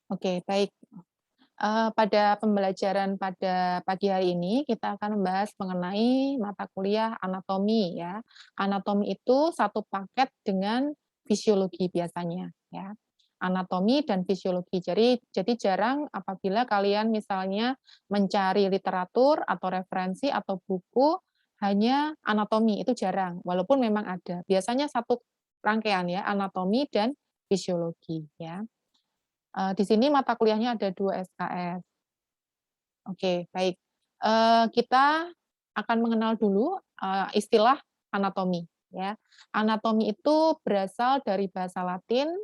Oke, baik. Pada pembelajaran pada pagi hari ini, kita akan membahas mengenai mata kuliah anatomi ya. Anatomi itu satu paket dengan fisiologi biasanya ya. Anatomi dan fisiologi. Jadi jarang apabila kalian misalnya mencari literatur atau referensi atau buku hanya anatomi, itu jarang. Walaupun memang ada. Biasanya satu rangkaian ya, anatomi dan fisiologi ya. Di sini mata kuliahnya ada 2 SKS. Oke, baik. Kita akan mengenal dulu, istilah anatomi, ya. Anatomi itu berasal dari bahasa Latin,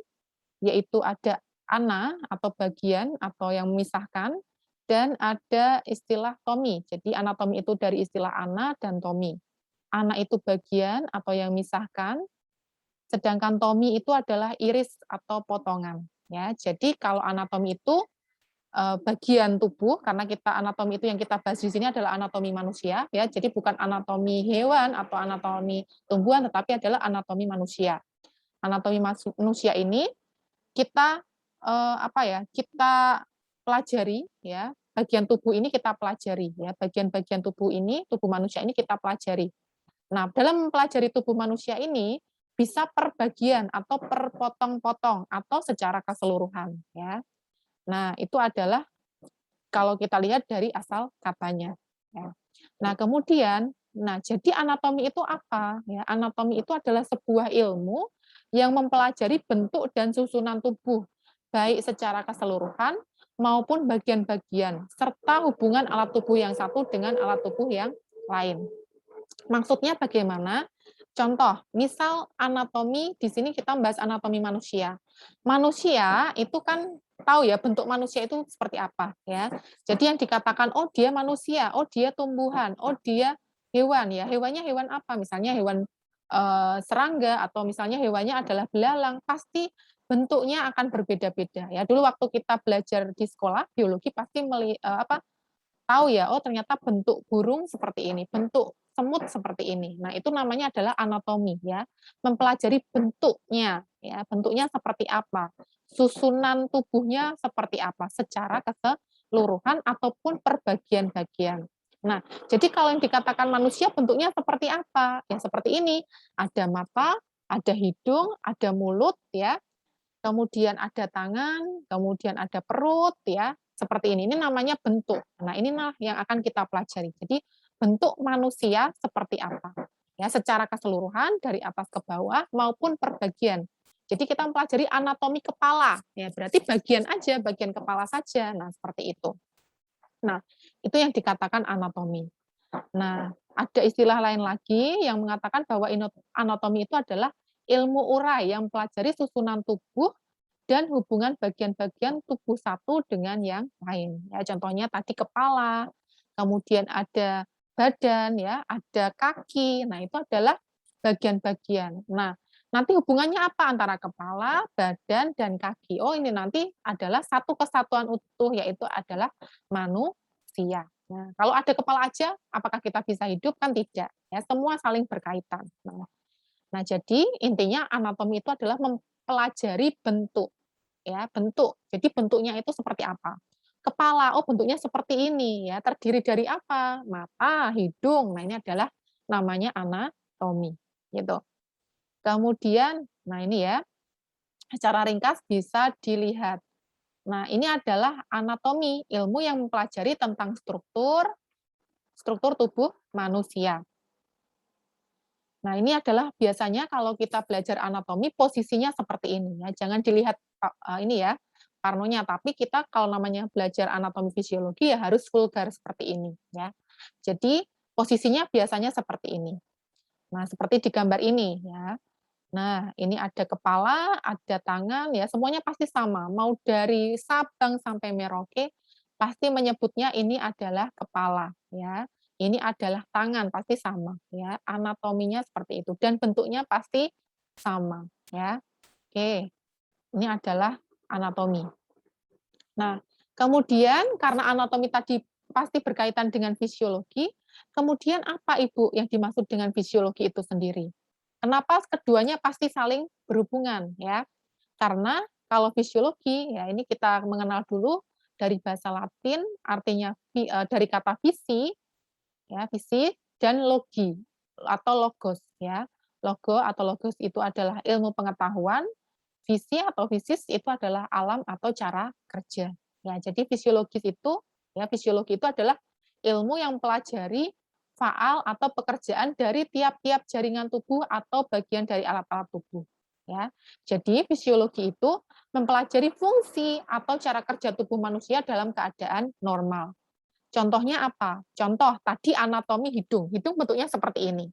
yaitu ada ana atau bagian atau yang memisahkan, dan ada istilah tomi. Jadi anatomi itu dari istilah ana dan tomi. Ana itu bagian atau yang memisahkan, sedangkan tomi itu adalah iris atau potongan, ya. Jadi kalau anatomi itu bagian tubuh, karena kita anatomi itu yang kita bahas di sini adalah anatomi manusia, ya. Jadi bukan anatomi hewan atau anatomi tumbuhan, tetapi adalah anatomi manusia. Anatomi manusia ini kita apa ya? Kita pelajari, ya. Bagian tubuh ini kita pelajari, ya. Bagian-bagian tubuh ini, tubuh manusia ini kita pelajari. Nah, dalam mempelajari tubuh manusia ini bisa per bagian atau per potong-potong atau secara keseluruhan, ya. Nah, itu adalah kalau kita lihat dari asal katanya, ya. Nah, kemudian, jadi anatomi itu apa? Ya, anatomi itu adalah sebuah ilmu yang mempelajari bentuk dan susunan tubuh, baik secara keseluruhan maupun bagian-bagian, serta hubungan alat tubuh yang satu dengan alat tubuh yang lain. Maksudnya bagaimana? Contoh, misal anatomi, di sini kita membahas anatomi manusia. Manusia itu kan tahu ya bentuk manusia itu seperti apa ya. Jadi yang dikatakan oh dia manusia, oh dia tumbuhan, oh dia hewan ya. Hewannya hewan apa? Misalnya hewan serangga atau misalnya hewannya adalah belalang, pasti bentuknya akan berbeda-beda ya. Dulu waktu kita belajar di sekolah biologi pasti tahu ya, oh ternyata bentuk burung seperti ini, bentuk semut seperti ini. Nah, itu namanya adalah anatomi ya. Mempelajari bentuknya ya, bentuknya seperti apa, susunan tubuhnya seperti apa secara keseluruhan ataupun per bagian-bagian. Nah, jadi kalau yang dikatakan manusia bentuknya seperti apa? Ya seperti ini, ada mata, ada hidung, ada mulut ya, kemudian ada tangan, kemudian ada perut ya, seperti ini. Ini namanya bentuk. Nah, inilah yang akan kita pelajari. Jadi, bentuk manusia seperti apa? Ya, secara keseluruhan dari atas ke bawah maupun per bagian. Jadi kita mempelajari anatomi kepala, ya berarti bagian aja, bagian kepala saja. Nah, seperti itu. Nah, itu yang dikatakan anatomi. Nah, ada istilah lain lagi yang mengatakan bahwa anatomi itu adalah ilmu urai yang mempelajari susunan tubuh dan hubungan bagian-bagian tubuh satu dengan yang lain. Ya, contohnya tadi kepala, kemudian ada badan, ya, ada kaki. Nah, itu adalah bagian-bagian. Nah, nanti hubungannya apa antara kepala, badan, dan kaki? Oh, ini nanti adalah satu kesatuan utuh, yaitu adalah manusia. Nah, kalau ada kepala aja, apakah kita bisa hidup? Kan tidak. Ya, semua saling berkaitan. Nah, jadi intinya anatomi itu adalah mempelajari bentuk, ya bentuk. Jadi bentuknya itu seperti apa? Kepala, oh bentuknya seperti ini ya, terdiri dari apa? Mata, hidung. Nah, ini adalah namanya anatomi, gitu. Kemudian, nah ini ya, secara ringkas bisa dilihat. Nah, ini adalah anatomi, ilmu yang mempelajari tentang struktur struktur tubuh manusia. Nah, ini adalah biasanya kalau kita belajar anatomi posisinya seperti ini ya. Jangan dilihat ini ya, parnonya, tapi kita kalau namanya belajar anatomi fisiologi ya harus vulgar seperti ini ya. Jadi posisinya biasanya seperti ini. Nah, seperti di gambar ini ya. Nah, ini ada kepala, ada tangan ya, semuanya pasti sama. Mau dari Sabang sampai Merauke pasti menyebutnya ini adalah kepala ya. Ini adalah tangan pasti sama ya. Anatominya seperti itu dan bentuknya pasti sama ya. Oke. Ini adalah anatomi. Nah, kemudian karena anatomi tadi pasti berkaitan dengan fisiologi, kemudian apa Ibu yang dimaksud dengan fisiologi itu sendiri? Kenapa keduanya pasti saling berhubungan ya? Karena Kalau fisiologi, ya ini kita mengenal dulu dari bahasa Latin, artinya dari kata visi, ya visi dan logi atau logos, ya. Logo atau logos itu adalah ilmu pengetahuan, visi atau visis itu adalah alam atau cara kerja. Ya, jadi fisiologi itu adalah ilmu yang mempelajari faal atau pekerjaan dari tiap-tiap jaringan tubuh atau bagian dari alat-alat tubuh. Ya, jadi fisiologi itu mempelajari fungsi atau cara kerja tubuh manusia dalam keadaan normal. Contohnya apa? Contoh tadi anatomi hidung. Hidung bentuknya seperti ini.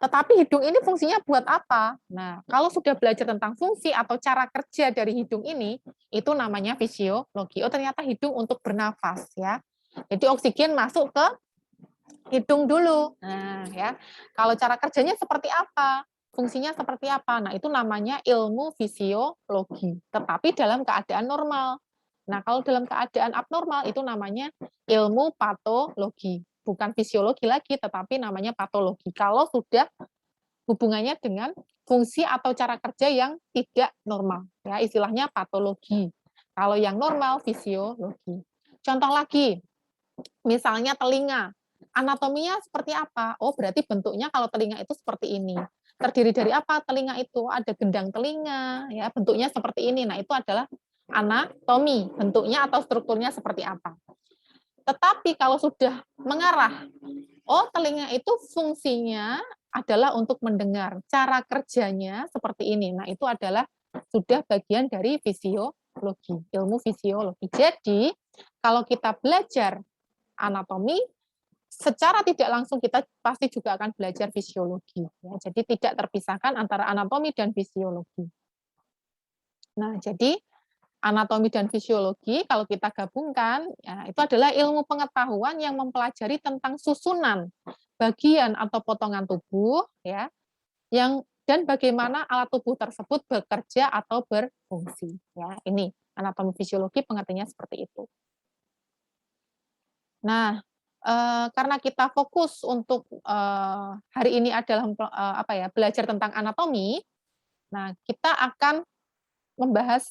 Tetapi hidung ini fungsinya buat apa? Nah, kalau sudah belajar tentang fungsi atau cara kerja dari hidung ini, itu namanya fisiologi. Oh, ternyata hidung untuk bernafas ya. Jadi oksigen masuk ke hidung dulu. Nah, ya. Kalau cara kerjanya seperti apa? Fungsinya seperti apa? Nah, itu namanya ilmu fisiologi, tetapi dalam keadaan normal. Nah, kalau dalam keadaan abnormal itu namanya ilmu patologi. Bukan fisiologi lagi, tetapi namanya patologi. Kalau sudah hubungannya dengan fungsi atau cara kerja yang tidak normal. Ya, istilahnya patologi. Kalau yang normal, fisiologi. Contoh lagi, misalnya telinga. Anatominya seperti apa? Oh, berarti bentuknya kalau telinga itu seperti ini. Terdiri dari apa telinga itu? Ada gendang telinga, ya bentuknya seperti ini. Nah, itu adalah anatomi, bentuknya atau strukturnya seperti apa. Tetapi kalau sudah mengarah, oh telinga itu fungsinya adalah untuk mendengar. Cara kerjanya seperti ini. Nah, itu adalah sudah bagian dari fisiologi, ilmu fisiologi. Jadi, kalau kita belajar anatomi, secara tidak langsung kita pasti juga akan belajar fisiologi. Ya, jadi tidak terpisahkan antara anatomi dan fisiologi. Nah, jadi anatomi dan fisiologi kalau kita gabungkan, ya, itu adalah ilmu pengetahuan yang mempelajari tentang susunan bagian atau potongan tubuh, ya, yang dan bagaimana alat tubuh tersebut bekerja atau berfungsi. Ya, ini anatomi fisiologi pengertiannya seperti itu. Nah, karena kita fokus untuk hari ini adalah belajar tentang anatomi, nah kita akan membahas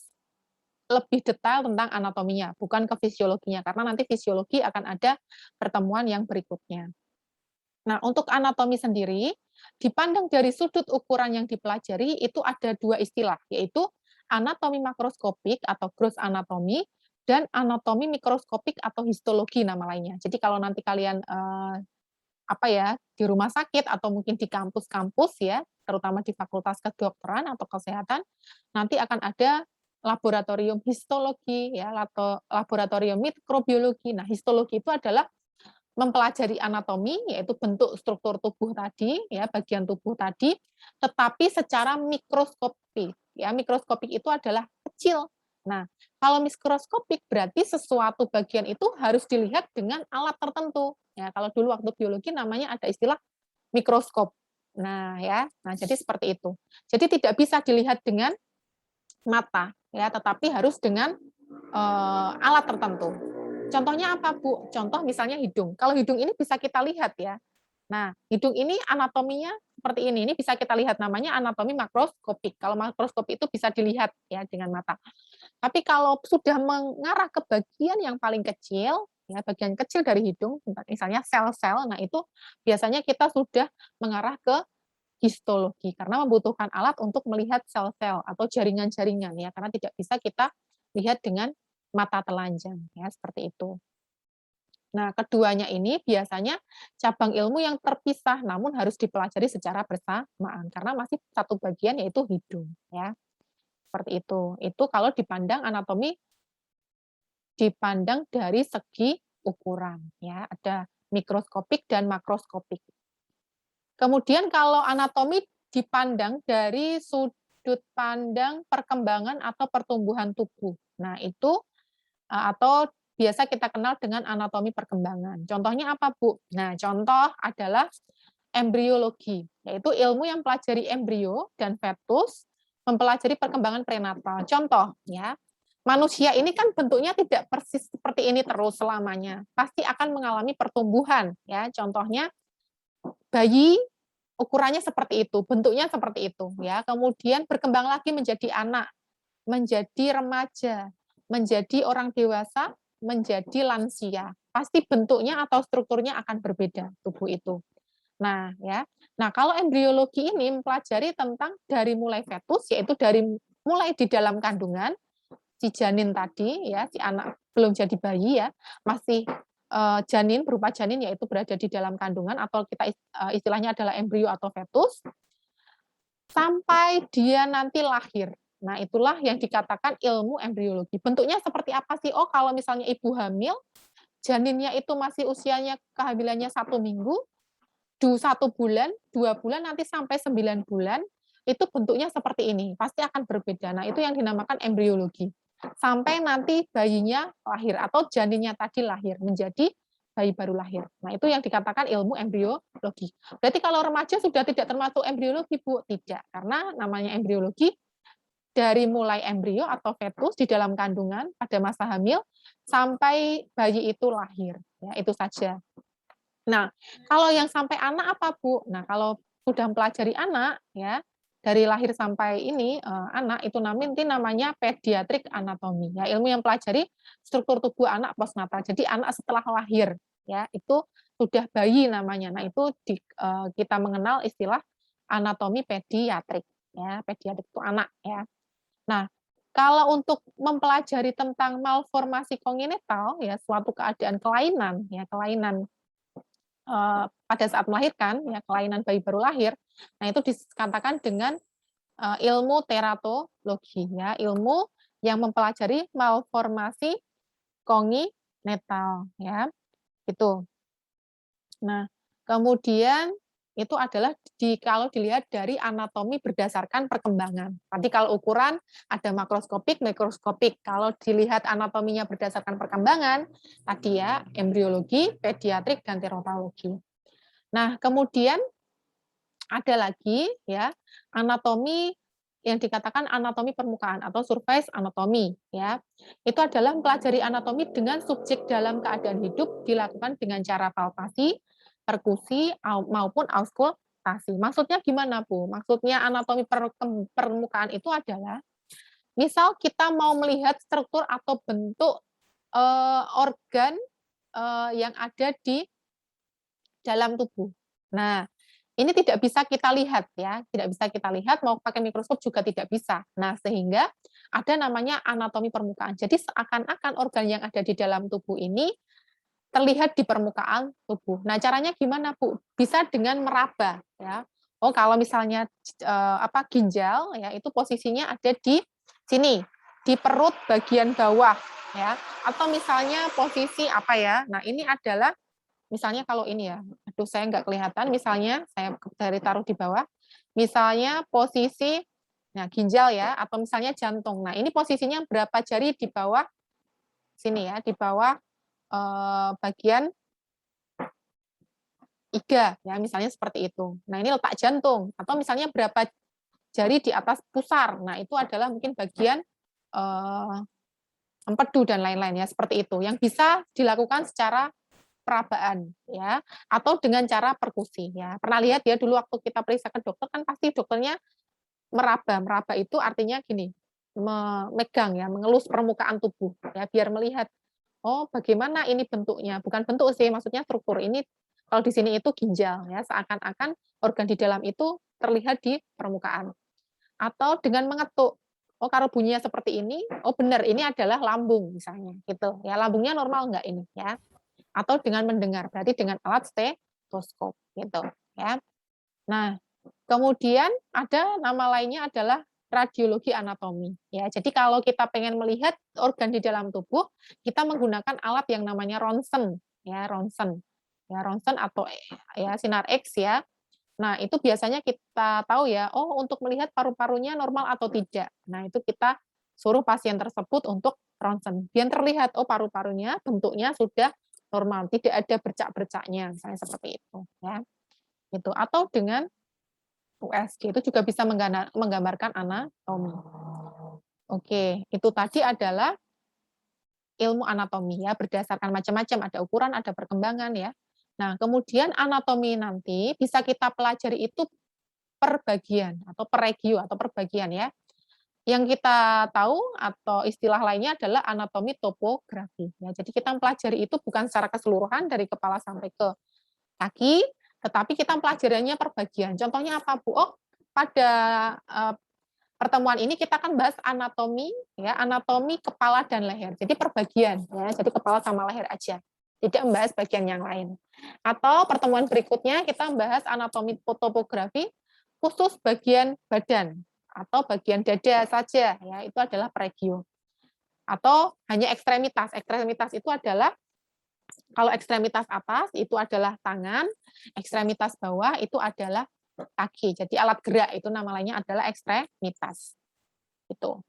lebih detail tentang anatominya, bukan ke fisiologinya, karena nanti fisiologi akan ada pertemuan yang berikutnya. Nah, untuk anatomi sendiri, dipandang dari sudut ukuran yang dipelajari, itu ada dua istilah, yaitu anatomi makroskopik atau gross anatomy, dan anatomi mikroskopik atau histologi nama lainnya. Jadi kalau nanti kalian di rumah sakit atau mungkin di kampus-kampus ya, terutama di fakultas kedokteran atau kesehatan, nanti akan ada laboratorium histologi ya, atau laboratorium mikrobiologi. Nah, histologi itu adalah mempelajari anatomi, yaitu bentuk struktur tubuh tadi, ya bagian tubuh tadi, tetapi secara mikroskopik. Ya, mikroskopik itu adalah kecil. Nah, kalau mikroskopik berarti sesuatu bagian itu harus dilihat dengan alat tertentu. Ya, kalau dulu waktu biologi namanya ada istilah mikroskop. Nah, ya. Nah, jadi seperti itu. Jadi tidak bisa dilihat dengan mata, ya, tetapi harus dengan alat tertentu. Contohnya apa, Bu? Contoh misalnya hidung. Kalau hidung ini bisa kita lihat ya. Nah, hidung ini anatominya seperti ini. Ini bisa kita lihat namanya anatomi makroskopik. Kalau makroskopik itu bisa dilihat ya dengan mata. Tapi kalau sudah mengarah ke bagian yang paling kecil, ya bagian kecil dari hidung, misalnya sel-sel, nah itu biasanya kita sudah mengarah ke histologi karena membutuhkan alat untuk melihat sel-sel atau jaringan-jaringan ya, karena tidak bisa kita lihat dengan mata telanjang ya, seperti itu. Nah, keduanya ini biasanya cabang ilmu yang terpisah namun harus dipelajari secara bersamaan karena masih satu bagian yaitu hidung ya. Seperti itu. Itu kalau dipandang anatomi dipandang dari segi ukuran ya, ada mikroskopik dan makroskopik. Kemudian kalau anatomi dipandang dari sudut pandang perkembangan atau pertumbuhan tubuh. Nah, itu atau biasa kita kenal dengan anatomi perkembangan. Contohnya apa, Bu? Nah, contoh adalah embriologi, yaitu ilmu yang mempelajari embrio dan fetus, mempelajari perkembangan prenatal. Contoh, ya, manusia ini kan bentuknya tidak persis seperti ini terus selamanya. Pasti akan mengalami pertumbuhan, ya. Contohnya bayi ukurannya seperti itu, bentuknya seperti itu, ya. Kemudian berkembang lagi menjadi anak. menjadi remaja, menjadi orang dewasa, menjadi lansia. Pasti bentuknya atau strukturnya akan berbeda tubuh itu. Nah, ya. Nah, kalau embriologi ini mempelajari tentang dari mulai fetus, yaitu dari mulai di dalam kandungan, si janin tadi, ya, si anak belum jadi bayi ya, masih janin, berupa janin, yaitu berada di dalam kandungan, atau kita istilahnya adalah embrio atau fetus, sampai dia nanti lahir. Nah, itulah yang dikatakan ilmu embriologi. Bentuknya seperti apa sih? Oh, kalau misalnya ibu hamil, janinnya itu masih usianya kehamilannya 1 minggu, 1 bulan, 2 bulan, nanti sampai 9 bulan, itu bentuknya seperti ini. Pasti akan berbeda. Nah, itu yang dinamakan embriologi. Sampai nanti bayinya lahir atau janinnya tadi lahir, menjadi bayi baru lahir. Nah, itu yang dikatakan ilmu embriologi. Berarti kalau remaja sudah tidak termasuk embriologi, Bu? Tidak, karena namanya embriologi dari mulai embrio atau fetus di dalam kandungan pada masa hamil sampai bayi itu lahir. Ya, itu saja. Nah, kalau yang sampai anak apa, Bu? Nah, kalau sudah mempelajari anak, ya, dari lahir sampai ini, anak, itu nanti namanya pediatrik anatomi, ya, ilmu yang pelajari struktur tubuh anak postnatal. Jadi anak setelah lahir, ya, itu sudah bayi namanya. Nah, itu kita mengenal istilah anatomi pediatrik, ya, pediatrik itu anak, ya. Nah, kalau untuk mempelajari tentang malformasi kongenital, ya, suatu keadaan kelainan, ya, kelainan pada saat melahirkan, ya, kelainan bayi baru lahir, nah itu dikatakan dengan ilmu teratologi, ya, ilmu yang mempelajari malformasi kongenital, ya, itu. Nah, kemudian itu adalah kalau dilihat dari anatomi berdasarkan perkembangan. Nanti kalau ukuran ada makroskopik, mikroskopik. Kalau dilihat anatominya berdasarkan perkembangan, tadi ya embriologi, pediatrik, dan teratologi. Nah, kemudian ada lagi ya anatomi yang dikatakan anatomi permukaan atau surface anatomi, ya. Itu adalah mempelajari anatomi dengan subjek dalam keadaan hidup dilakukan dengan cara palpasi, perkusi maupun auskultasi. Maksudnya gimana, Bu? Maksudnya anatomi permukaan itu adalah misal kita mau melihat struktur atau bentuk organ yang ada di dalam tubuh. Nah, ini tidak bisa kita lihat ya, tidak bisa kita lihat, mau pakai mikroskop juga tidak bisa. Nah, sehingga ada namanya anatomi permukaan. Jadi seakan-akan organ yang ada di dalam tubuh ini terlihat di permukaan tubuh. Nah, caranya gimana, Bu? Bisa dengan meraba ya. Oh, kalau misalnya ginjal ya, itu posisinya ada di sini, di perut bagian bawah ya. Atau misalnya posisi apa ya? Nah, ini adalah misalnya kalau ini ya, aduh saya nggak kelihatan, misalnya saya dari taruh di bawah, misalnya posisi, nah ginjal ya, atau misalnya jantung. Nah ini posisinya berapa jari di bawah sini ya, di bawah bagian iga ya, misalnya seperti itu. Nah ini letak jantung, atau misalnya berapa jari di atas pusar. Nah itu adalah mungkin bagian empedu dan lain-lain ya, seperti itu. Yang bisa dilakukan secara perabaan ya, atau dengan cara perkusi ya. Pernah lihat ya dulu waktu kita periksa ke dokter kan pasti dokternya meraba. Meraba itu artinya gini, memegang ya, mengelus permukaan tubuh ya biar melihat oh bagaimana ini bentuknya. Bukan bentuk sih, maksudnya struktur. Ini kalau di sini itu ginjal ya, seakan-akan organ di dalam itu terlihat di permukaan. Atau dengan mengetuk. Oh, kalau bunyinya seperti ini, oh benar ini adalah lambung misalnya gitu. Ya, lambungnya normal enggak ini ya, atau dengan mendengar, berarti dengan alat stetoskop gitu ya. Nah, kemudian ada nama lainnya adalah radiologi anatomi ya. Jadi kalau kita pengen melihat organ di dalam tubuh, kita menggunakan alat yang namanya ronsen ya, ronsen. Ya, ronsen atau ya sinar X ya. Nah, itu biasanya kita tahu ya, oh untuk melihat paru-parunya normal atau tidak. Nah, itu kita suruh pasien tersebut untuk ronsen. Biar terlihat, oh paru-parunya bentuknya sudah normal, tidak ada bercak-bercaknya, misalnya seperti itu. Ya. Itu. Atau dengan USG, itu juga bisa menggambarkan anatomi. Oke, itu tadi adalah ilmu anatomi ya, berdasarkan macam-macam, ada ukuran, ada perkembangan ya. Nah, kemudian anatomi nanti bisa kita pelajari itu per bagian atau per regio atau per bagian ya. Yang kita tahu atau istilah lainnya adalah anatomi topografi. Ya, jadi kita mempelajari itu bukan secara keseluruhan dari kepala sampai ke kaki, tetapi kita pelajariannya per bagian. Contohnya apa, Bu? Oh, pada pertemuan ini kita akan bahas anatomi, ya, anatomi kepala dan leher. Jadi per bagian, ya, jadi kepala sama leher aja. Tidak membahas bagian yang lain. Atau pertemuan berikutnya kita membahas anatomi topografi khusus bagian badan atau bagian dada saja, ya, itu adalah regio. Atau hanya ekstremitas. Ekstremitas itu adalah kalau ekstremitas atas itu adalah tangan, ekstremitas bawah itu adalah kaki. Jadi alat gerak itu nama lainnya adalah ekstremitas. Itu.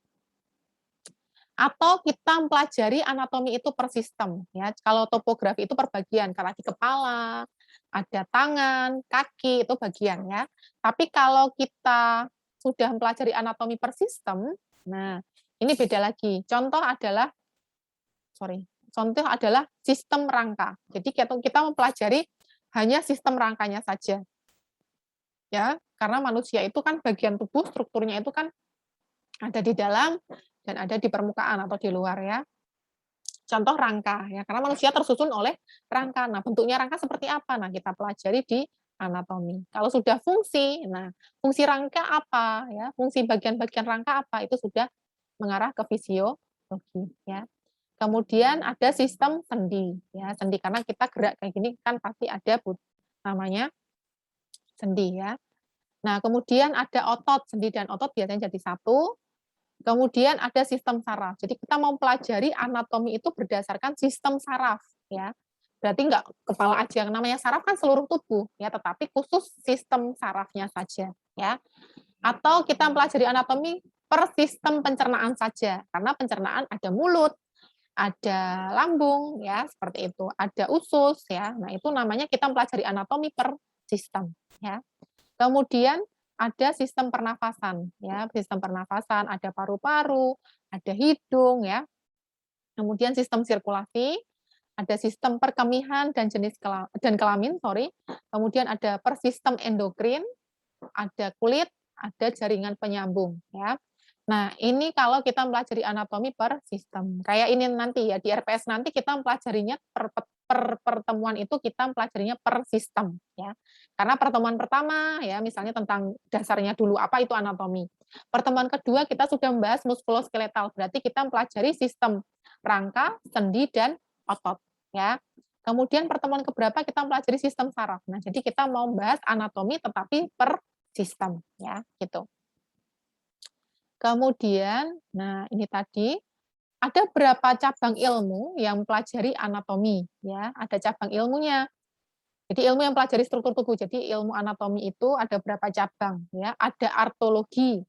Atau kita mempelajari anatomi itu per sistem, ya. Kalau topografi itu per bagian, kaki kepala, ada tangan, kaki itu bagian, ya. Tapi kalau kita sudah mempelajari anatomi per sistem, nah ini beda lagi. Contoh adalah sistem rangka. Jadi kita mempelajari hanya sistem rangkanya saja, ya. Karena manusia itu kan bagian tubuh strukturnya itu kan ada di dalam dan ada di permukaan atau di luar, ya. Contoh rangka, ya, karena manusia tersusun oleh rangka. Nah, bentuknya rangka seperti apa? Nah, kita pelajari di anatomi. Kalau sudah fungsi, nah, fungsi rangka apa, ya, fungsi bagian-bagian rangka apa, itu sudah mengarah ke fisiologi, ya. Kemudian ada sistem sendi, ya, sendi karena kita gerak kayak gini kan pasti ada namanya sendi, ya. Nah, kemudian ada otot, sendi dan otot biasanya jadi satu. Kemudian ada sistem saraf. Jadi kita mau pelajari anatomi itu berdasarkan sistem saraf, ya. Berarti enggak kepala aja. Yang namanya saraf kan seluruh tubuh, ya, tetapi khusus sistem sarafnya saja, ya. Atau kita mempelajari anatomi per sistem pencernaan saja, karena pencernaan ada mulut, ada lambung, ya, seperti itu. Ada usus, ya. Nah, itu namanya kita mempelajari anatomi per sistem, ya. Kemudian ada sistem pernafasan, ya, sistem pernafasan, ada paru-paru, ada hidung, ya. Kemudian sistem sirkulasi, ada sistem perkemihan dan kelamin, sorry. Kemudian ada persistem endokrin, ada kulit, ada jaringan penyambung, ya. Nah, ini kalau kita mempelajari anatomi per sistem. Kayak ini nanti ya, di RPS nanti kita mempelajarinya per pertemuan itu kita mempelajarinya per sistem, ya. Karena pertemuan pertama ya misalnya tentang dasarnya dulu apa itu anatomi. Pertemuan kedua kita sudah membahas muskuloskeletal, berarti kita mempelajari sistem rangka, sendi dan otot, ya. Kemudian pertemuan keberapa kita mempelajari sistem saraf. Nah, jadi kita mau membahas anatomi tetapi per sistem, ya, gitu. Kemudian, nah ini tadi, ada berapa cabang ilmu yang mempelajari anatomi, ya, ada cabang ilmunya. Jadi ilmu yang mempelajari struktur tubuh. Jadi ilmu anatomi itu ada berapa cabang, ya. Ada artologi,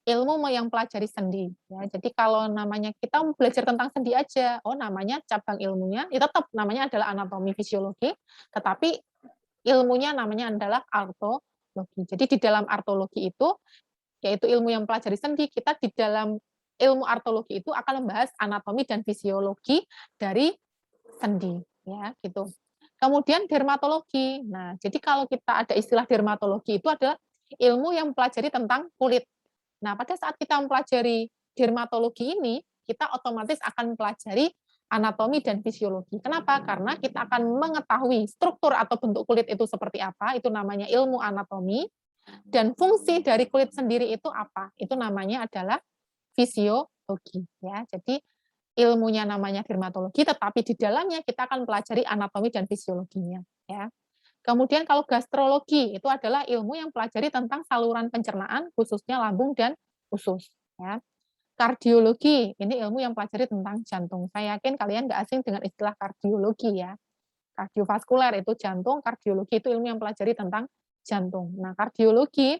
ilmu yang mempelajari sendi, ya. Jadi kalau namanya kita belajar tentang sendi aja, oh namanya cabang ilmunya, ya tetap namanya adalah anatomi fisiologi, tetapi ilmunya namanya adalah artologi. Jadi di dalam artologi itu yaitu ilmu yang mempelajari sendi, kita di dalam ilmu artologi itu akan membahas anatomi dan fisiologi dari sendi, ya, gitu. Kemudian dermatologi. Nah, jadi kalau kita ada istilah dermatologi itu adalah ilmu yang mempelajari tentang kulit. Nah, pada saat kita mempelajari dermatologi ini, kita otomatis akan mempelajari anatomi dan fisiologi. Kenapa? Karena kita akan mengetahui struktur atau bentuk kulit itu seperti apa, itu namanya ilmu anatomi. Dan fungsi dari kulit sendiri itu apa? Itu namanya adalah fisiologi, ya. Jadi ilmunya namanya dermatologi, tetapi di dalamnya kita akan pelajari anatomi dan fisiologinya, ya. Kemudian kalau gastrologi itu adalah ilmu yang pelajari tentang saluran pencernaan, khususnya lambung dan usus, ya. Kardiologi ini ilmu yang pelajari tentang jantung. Saya yakin kalian nggak asing dengan istilah kardiologi, ya. Kardiovaskuler itu jantung, kardiologi itu ilmu yang pelajari tentang jantung. Nah, kardiologi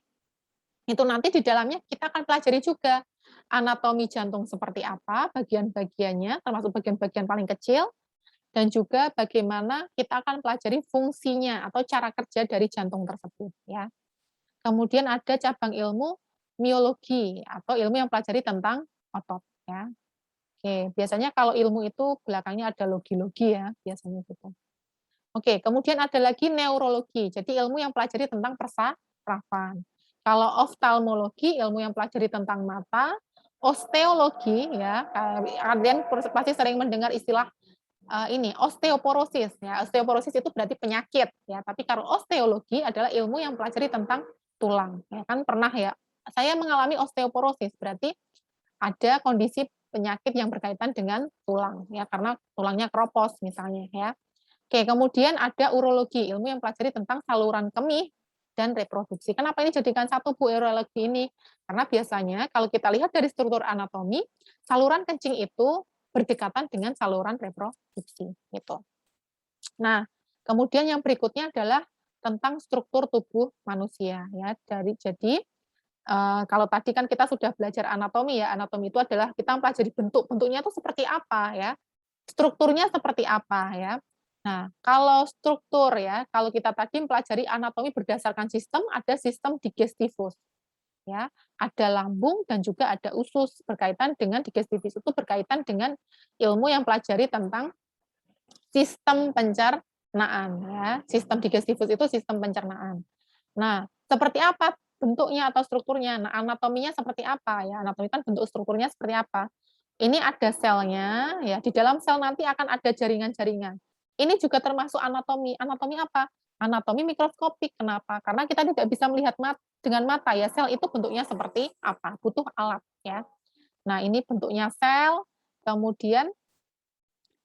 itu nanti di dalamnya kita akan pelajari juga anatomi jantung seperti apa, bagian-bagiannya, termasuk bagian-bagian paling kecil, dan juga bagaimana kita akan pelajari fungsinya atau cara kerja dari jantung tersebut, ya. Kemudian ada cabang ilmu miologi atau ilmu yang pelajari tentang otot, ya. Oke, biasanya kalau ilmu itu belakangnya ada logi-logi ya, biasanya gitu. Oke, kemudian ada lagi neurologi, jadi ilmu yang pelajari tentang persarafan. Kalau oftalmologi, ilmu yang pelajari tentang mata, osteologi ya, kalian pasti sering mendengar istilah ini osteoporosis ya. Osteoporosis itu berarti penyakit ya, tapi kalau osteologi adalah ilmu yang pelajari tentang tulang. Ya kan pernah ya, saya mengalami osteoporosis, berarti ada kondisi penyakit yang berkaitan dengan tulang ya, karena tulangnya keropos misalnya ya. Oke, kemudian ada urologi, ilmu yang pelajari tentang saluran kemih dan reproduksi. Kenapa ini jadikan satu Bu urologi ini? Karena biasanya kalau kita lihat dari struktur anatomi, saluran kencing itu berdekatan dengan saluran reproduksi gitu. Nah, kemudian yang berikutnya adalah tentang struktur tubuh manusia ya. Jadi kalau tadi kan kita sudah belajar anatomi ya, anatomi itu adalah kita mempelajari bentuknya itu seperti apa ya, strukturnya seperti apa ya. Nah, kalau struktur ya, kalau kita tadi mempelajari anatomi berdasarkan sistem, ada sistem digestivus ya, ada lambung dan juga ada usus. Berkaitan dengan digestivus itu berkaitan dengan ilmu yang pelajari tentang sistem pencernaan ya. Sistem digestivus itu sistem pencernaan. Nah, seperti apa bentuknya atau strukturnya? Nah, anatominya seperti apa ya? Anatomi kan bentuk strukturnya seperti apa? Ini ada selnya ya, di dalam sel nanti akan ada jaringan-jaringan. Ini juga termasuk anatomi. Anatomi apa? Anatomi mikroskopik. Kenapa? Karena kita tidak bisa melihat dengan mata ya, sel itu bentuknya seperti apa? Butuh alat ya. Nah, ini bentuknya sel, kemudian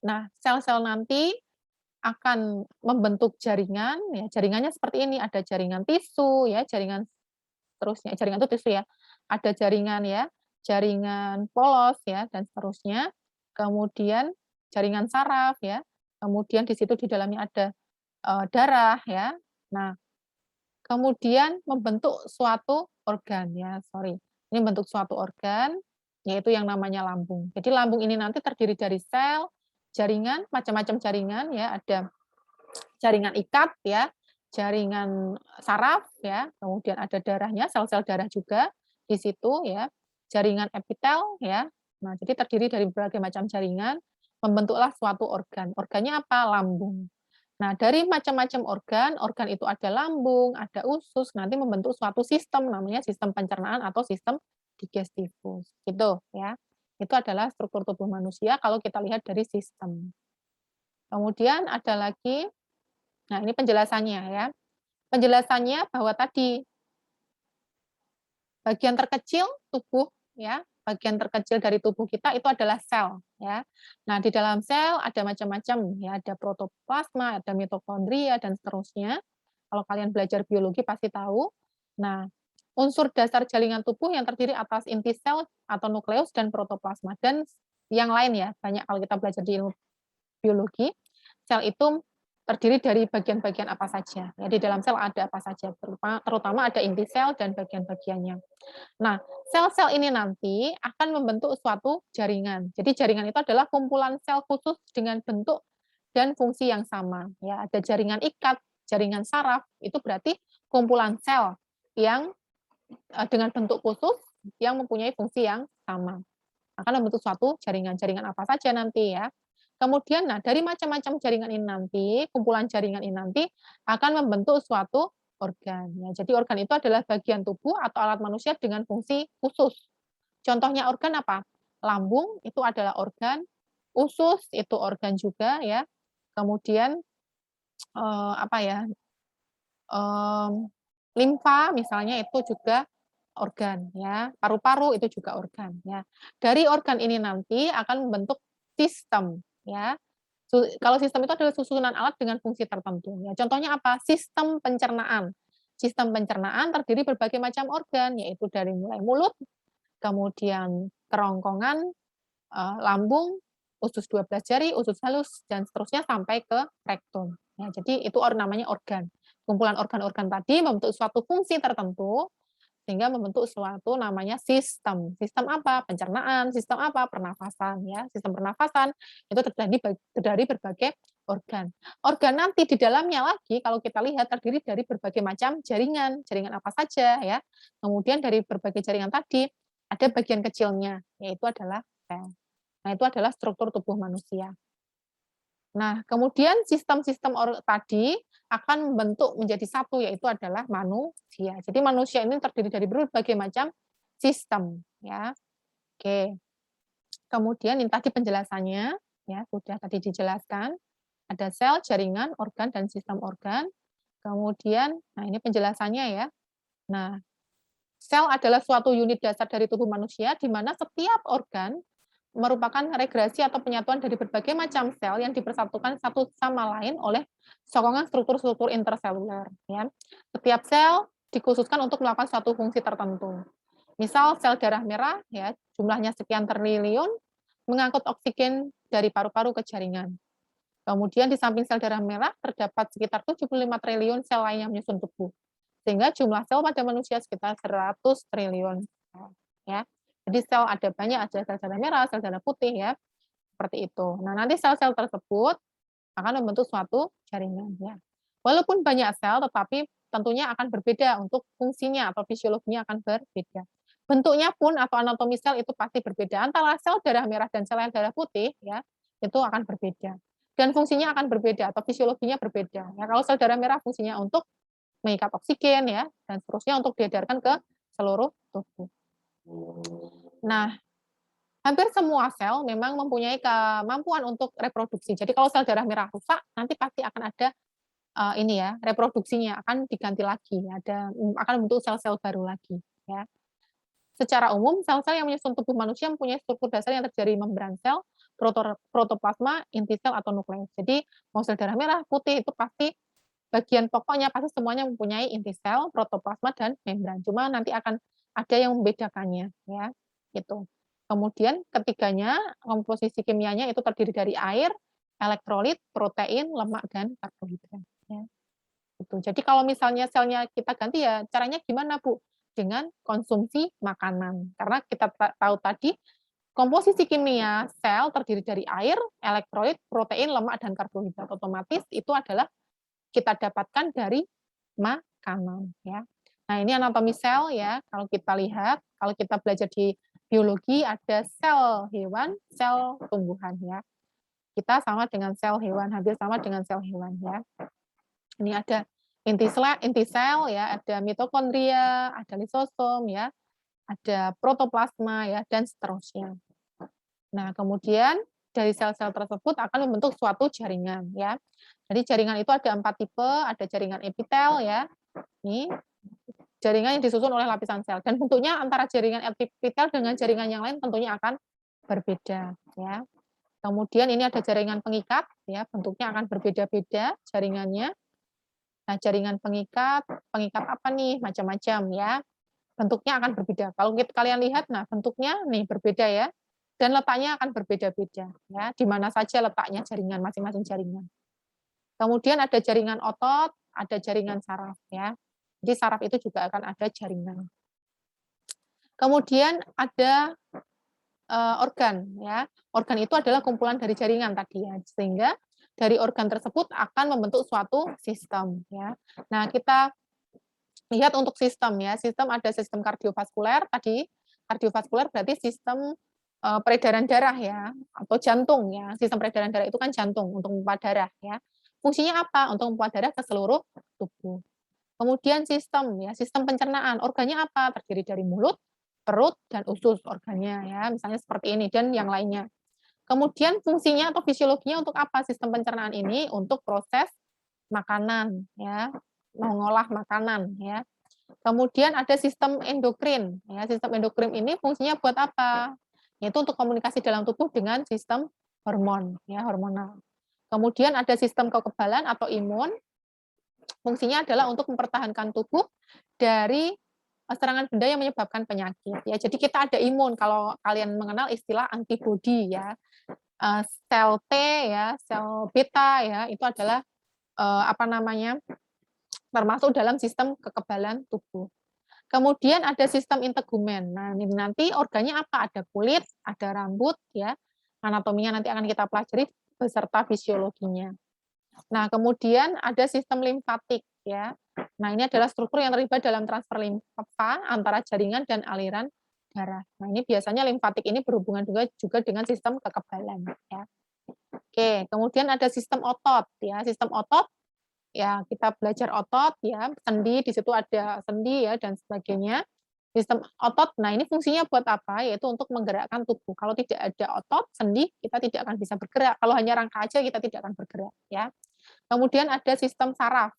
nah, sel-sel nanti akan membentuk jaringan, ya jaringannya seperti ini, ada jaringan tisu, ya jaringan seterusnya, jaringan itu tisu ya, ada jaringan ya, jaringan polos ya, dan seterusnya. Kemudian jaringan saraf ya, kemudian di situ di dalamnya ada darah ya. Nah, kemudian membentuk suatu organ ya, sorry, ini bentuk suatu organ, yaitu yang namanya lambung. Jadi lambung ini nanti terdiri dari sel, jaringan, macam-macam jaringan ya, ada jaringan ikat ya, jaringan saraf ya, kemudian ada darahnya, sel-sel darah juga di situ ya, jaringan epitel ya. Nah, jadi terdiri dari berbagai macam jaringan, membentuklah suatu organ. Organnya apa? Lambung. Nah, dari macam-macam organ, organ itu ada lambung, ada usus, nanti membentuk suatu sistem namanya sistem pencernaan atau sistem digestivus. Gitu ya. Itu adalah struktur tubuh manusia kalau kita lihat dari sistem. Kemudian ada lagi, nah ini penjelasannya ya. Penjelasannya bahwa tadi bagian terkecil tubuh ya, bagian terkecil dari tubuh kita itu adalah sel ya. Nah, di dalam sel ada macam-macam ya, ada protoplasma, ada mitokondria dan seterusnya. Kalau kalian belajar biologi pasti tahu. Nah, unsur dasar jaringan tubuh yang terdiri atas inti sel atau nukleus dan protoplasma dan yang lain ya, banyak kalau kita belajar di ilmu biologi. Sel itu terdiri dari bagian-bagian apa saja. Ya, di dalam sel ada apa saja, terutama ada inti sel dan bagian-bagiannya. Nah, sel-sel ini nanti akan membentuk suatu jaringan. Jadi jaringan itu adalah kumpulan sel khusus dengan bentuk dan fungsi yang sama. Ya, ada jaringan ikat, jaringan saraf, itu berarti kumpulan sel yang dengan bentuk khusus yang mempunyai fungsi yang sama. Akan membentuk suatu jaringan. Jaringan apa saja nanti ya. Kemudian, nah dari macam-macam jaringan ini nanti, kumpulan jaringan ini nanti akan membentuk suatu organ. Ya, jadi organ itu adalah bagian tubuh atau alat manusia dengan fungsi khusus. Contohnya organ apa? Lambung itu adalah organ, usus itu organ juga ya. Kemudian apa ya? Limfa misalnya itu juga organ ya. Paru-paru itu juga organ ya. Dari organ ini nanti akan membentuk sistem ya. Kalau sistem itu adalah susunan alat dengan fungsi tertentu ya. Contohnya apa? Sistem pencernaan. Sistem pencernaan terdiri berbagai macam organ, yaitu dari mulai mulut, kemudian kerongkongan, lambung, usus 12 jari, usus halus, dan seterusnya sampai ke rektum. Ya, jadi itu namanya organ. Kumpulan organ-organ tadi membentuk suatu fungsi tertentu, sehingga membentuk suatu namanya sistem. Sistem apa? Pencernaan, sistem apa? Pernafasan. Ya. Sistem pernafasan itu terjadi dari berbagai organ. Organ nanti di dalamnya lagi, kalau kita lihat terdiri dari berbagai macam jaringan. Jaringan apa saja ya. Kemudian dari berbagai jaringan tadi, ada bagian kecilnya, yaitu adalah sel. Nah, itu adalah struktur tubuh manusia. Nah, kemudian sistem-sistem tadi akan membentuk menjadi satu, yaitu adalah manusia. Jadi manusia ini terdiri dari berbagai macam sistem. Ya. Oke. Kemudian ini tadi penjelasannya, ya sudah tadi dijelaskan. Ada sel, jaringan, organ, dan sistem organ. Kemudian, nah ini penjelasannya ya. Nah, sel adalah suatu unit dasar dari tubuh manusia, di mana setiap organ merupakan regresi atau penyatuan dari berbagai macam sel yang dipersatukan satu sama lain oleh sokongan struktur-struktur interseluler. Ya. Setiap sel dikhususkan untuk melakukan suatu fungsi tertentu. Misal sel darah merah, ya jumlahnya sekian triliun, mengangkut oksigen dari paru-paru ke jaringan. Kemudian di samping sel darah merah terdapat sekitar 75 triliun sel lain yang menyusun tubuh. Sehingga jumlah sel pada manusia sekitar 100 triliun. Ya. Jadi sel ada banyak, ada sel darah merah, sel darah putih ya. Seperti itu. Nah, nanti sel-sel tersebut akan membentuk suatu jaringan ya. Walaupun banyak sel tetapi tentunya akan berbeda untuk fungsinya atau fisiologinya akan berbeda. Bentuknya pun atau anatomi sel itu pasti berbeda. Antara sel darah merah dan sel darah putih ya, itu akan berbeda. Dan fungsinya akan berbeda atau fisiologinya berbeda. Ya, kalau sel darah merah fungsinya untuk mengikat oksigen ya dan seterusnya untuk diedarkan ke seluruh tubuh. Nah, hampir semua sel memang mempunyai kemampuan untuk reproduksi. Jadi kalau sel darah merah rusak, nanti pasti akan ada ini ya, reproduksinya akan diganti lagi, akan membentuk sel-sel baru lagi ya. Secara umum, sel-sel yang menyusun tubuh manusia mempunyai struktur dasar yang terdiri dari membran sel, protoplasma, inti sel atau nukleus. Jadi mau sel darah merah, putih itu pasti bagian pokoknya pasti semuanya mempunyai inti sel, protoplasma dan membran. Cuma nanti akan ada yang membedakannya ya. Gitu. Kemudian ketiganya komposisi kimianya itu terdiri dari air, elektrolit, protein, lemak dan karbohidrat ya. Gitu. Jadi kalau misalnya selnya kita ganti ya caranya gimana, Bu? Dengan konsumsi makanan. Karena kita tahu tadi komposisi kimia sel terdiri dari air, elektrolit, protein, lemak dan karbohidrat. Otomatis itu adalah kita dapatkan dari makanan ya. Nah, ini anatomi sel ya. Kalau kita lihat, kalau kita belajar di biologi ada sel hewan, sel tumbuhan ya. Kita sama dengan sel hewan, hampir sama dengan sel hewan ya. Ini ada inti sel ya, ada mitokondria, ada lisosom ya, ada protoplasma ya dan seterusnya. Nah, kemudian dari sel-sel tersebut akan membentuk suatu jaringan ya. Jadi jaringan itu ada 4 tipe, ada jaringan epitel ya. Ini jaringan yang disusun oleh lapisan sel dan bentuknya antara jaringan epitel dengan jaringan yang lain tentunya akan berbeda ya. Kemudian ini ada jaringan pengikat ya, bentuknya akan berbeda-beda jaringannya. Nah, jaringan pengikat apa nih? Macam-macam ya. Bentuknya akan berbeda. Kalau kalian lihat, nah bentuknya nih berbeda ya. Dan letaknya akan berbeda-beda ya. Di mana saja letaknya jaringan masing-masing jaringan. Kemudian ada jaringan otot, ada jaringan saraf ya. Jadi saraf itu juga akan ada jaringan. Kemudian ada organ ya. Organ itu adalah kumpulan dari jaringan tadi ya. Sehingga dari organ tersebut akan membentuk suatu sistem ya. Nah, kita lihat untuk sistem ya. Sistem ada sistem kardiovaskuler tadi. Kardiovaskuler berarti sistem peredaran darah ya atau jantung ya. Sistem peredaran darah itu kan jantung untuk memompa darah ya. Fungsinya apa? Untuk memompa darah ke seluruh tubuh. Kemudian sistem ya, sistem pencernaan. Organnya apa? Terdiri dari mulut, perut dan usus organnya ya. Misalnya seperti ini dan yang lainnya. Kemudian fungsinya atau fisiologinya untuk apa sistem pencernaan ini? Untuk proses makanan ya, mengolah makanan ya. Kemudian ada sistem endokrin ya. Sistem endokrin ini fungsinya buat apa? Yaitu untuk komunikasi dalam tubuh dengan sistem hormon ya, hormonal. Kemudian ada sistem kekebalan atau imun. Fungsinya adalah untuk mempertahankan tubuh dari serangan benda yang menyebabkan penyakit ya. Jadi kita ada imun kalau kalian mengenal istilah antibodi ya. Sel T ya, sel beta ya, itu adalah apa namanya? Termasuk dalam sistem kekebalan tubuh. Kemudian ada sistem integumen. Nah, ini nanti organnya apa? Ada kulit, ada rambut ya. Anatominya nanti akan kita pelajari beserta fisiologinya. Nah, kemudian ada sistem limfatik ya. Nah, ini adalah struktur yang terlibat dalam transfer limfa antara jaringan dan aliran darah. Nah, ini biasanya limfatik ini berhubungan juga dengan sistem kekebalan ya. Oke, kemudian ada sistem otot ya. Sistem otot ya kita belajar otot ya, sendi di situ ada sendi ya dan sebagainya. Sistem otot, nah ini fungsinya buat apa? Yaitu untuk menggerakkan tubuh. Kalau tidak ada otot, sendi, kita tidak akan bisa bergerak. Kalau hanya rangka aja kita tidak akan bergerak, ya. Kemudian ada sistem saraf.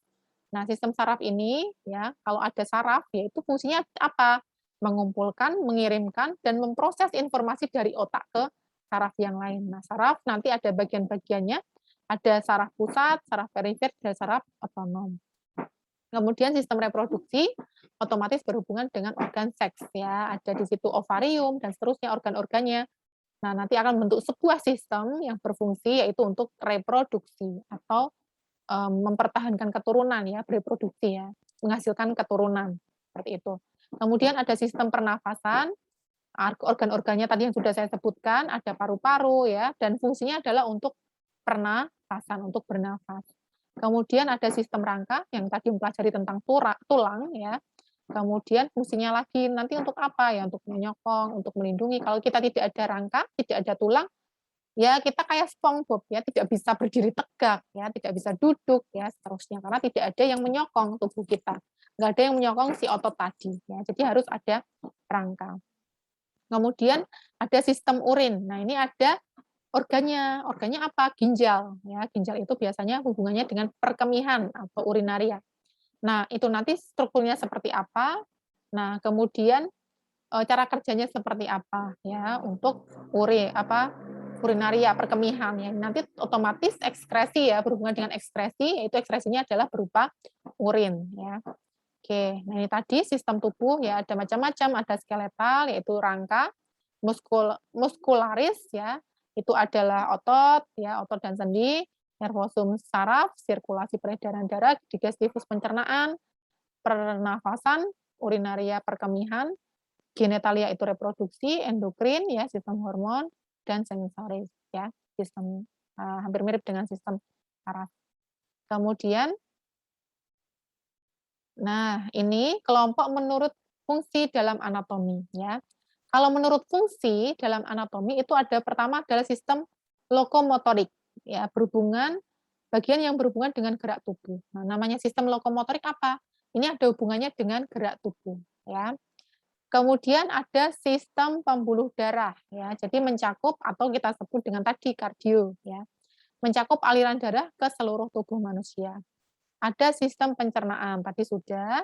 Nah, sistem saraf ini, ya, kalau ada saraf, yaitu fungsinya apa? Mengumpulkan, mengirimkan, dan memproses informasi dari otak ke saraf yang lain. Nah, saraf nanti ada bagian-bagiannya, ada saraf pusat, saraf perifer, dan saraf otonom. Kemudian sistem reproduksi otomatis berhubungan dengan organ seks, ya, ada di situ ovarium dan seterusnya organ-organnya. Nah, nanti akan membentuk sebuah sistem yang berfungsi yaitu untuk reproduksi atau mempertahankan keturunan, ya, bereproduksi, ya, menghasilkan keturunan seperti itu. Kemudian ada sistem pernafasan, organ-organnya tadi yang sudah saya sebutkan, ada paru-paru, ya, dan fungsinya adalah untuk pernafasan, untuk bernafas. Kemudian ada sistem rangka yang tadi mempelajari tentang tulang, ya. Kemudian fungsinya lagi nanti untuk apa? Ya untuk menyokong, untuk melindungi. Kalau kita tidak ada rangka, tidak ada tulang, ya kita kayak SpongeBob, ya, tidak bisa berdiri tegak, ya, tidak bisa duduk, ya, seterusnya karena tidak ada yang menyokong tubuh kita. Nggak ada yang menyokong si otot tadi, ya. Jadi harus ada rangka. Kemudian ada sistem urin. Nah, ini ada organnya. Organnya apa? Ginjal, ya. Ginjal itu biasanya hubungannya dengan perkemihan atau urinaria. Nah, itu nanti strukturnya seperti apa? Nah, kemudian cara kerjanya seperti apa ya untuk urinaria perkemihan ya. Nanti otomatis ekskresi ya berhubungan dengan ekskresi, yaitu ekskresinya adalah berupa urin ya. Oke, nah ini tadi sistem tubuh ya ada macam-macam, ada skeletal yaitu rangka, muskularis ya, itu adalah otot ya, otot dan sendi, nervosum saraf, sirkulasi peredaran darah, digestifus pencernaan, pernafasan, urinaria perkemihan, genetalia itu reproduksi, endokrin ya, sistem hormon, dan sensoris ya, sistem hampir mirip dengan sistem saraf. Kemudian nah, ini kelompok menurut fungsi dalam anatomi ya. Kalau menurut fungsi dalam anatomi itu ada pertama adalah sistem lokomotorik ya, bagian yang berhubungan dengan gerak tubuh. Nah, namanya sistem lokomotorik apa? Ini ada hubungannya dengan gerak tubuh ya. Kemudian ada sistem pembuluh darah ya. Jadi mencakup atau kita sebut dengan tadi kardio ya. Mencakup aliran darah ke seluruh tubuh manusia. Ada sistem pencernaan, tadi sudah.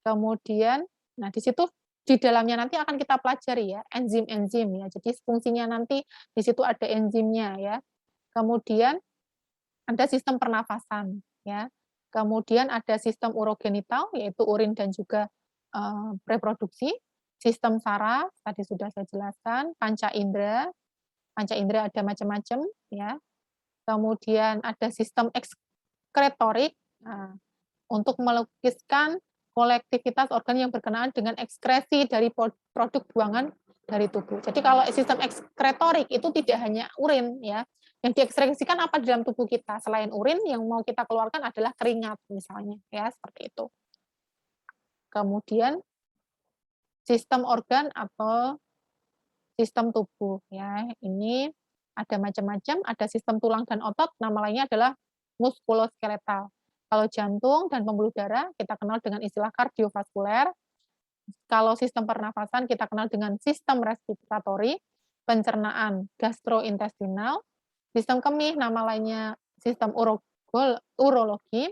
Kemudian, nah di situ di dalamnya nanti akan kita pelajari ya, enzim-enzim ya. Jadi fungsinya nanti di situ ada enzimnya ya. Kemudian ada sistem pernafasan ya. Kemudian ada sistem urogenital yaitu urin dan juga reproduksi. Sistem saraf tadi sudah saya jelaskan, panca indera. Panca indera ada macam-macam ya. Kemudian ada sistem ekskretorik. Nah, untuk melukiskan kolektivitas organ yang berkenaan dengan ekskresi dari produk buangan dari tubuh. Jadi kalau sistem ekskretorik itu tidak hanya urin ya, yang diekskresikan apa di dalam tubuh kita selain urin yang mau kita keluarkan adalah keringat misalnya ya seperti itu. Kemudian sistem organ atau sistem tubuh ya ini ada macam-macam, ada sistem tulang dan otot, nama lainnya adalah muskuloskeletal. Kalau jantung dan pembuluh darah kita kenal dengan istilah kardiovaskuler. Kalau sistem pernafasan kita kenal dengan sistem respiratori, pencernaan gastrointestinal, sistem kemih nama lainnya sistem urologi,